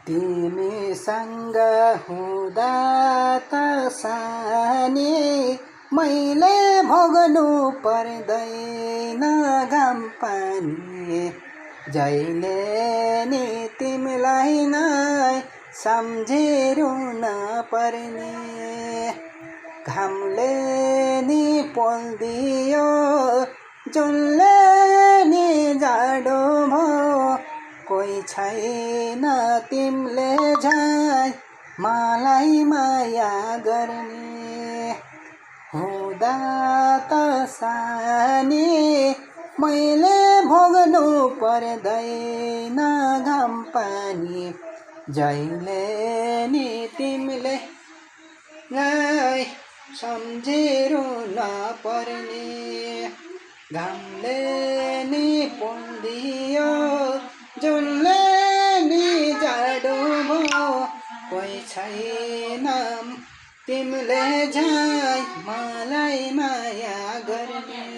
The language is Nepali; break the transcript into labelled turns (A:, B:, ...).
A: तिमीसँग हुँदा त सानी मैले भोग्नु पर्दैन घाम पानी जहिले नि तिमीलाई नै सम्झिरुन पर्ने घामले नि पोल्दियो जुनले नि जाडो भयो कोही छैन तिमीले झै मलाई माया गर्ने हुँदा त सानी मैले भोग्नु पर्दैन घाम पानी जहिले नि तिमीले नै सम्झिरुन पर्ने घामले नि पोल्दियो जुनले नि जाडो भयो कोही छैन तिमीले झै मलाई माया गर्ने।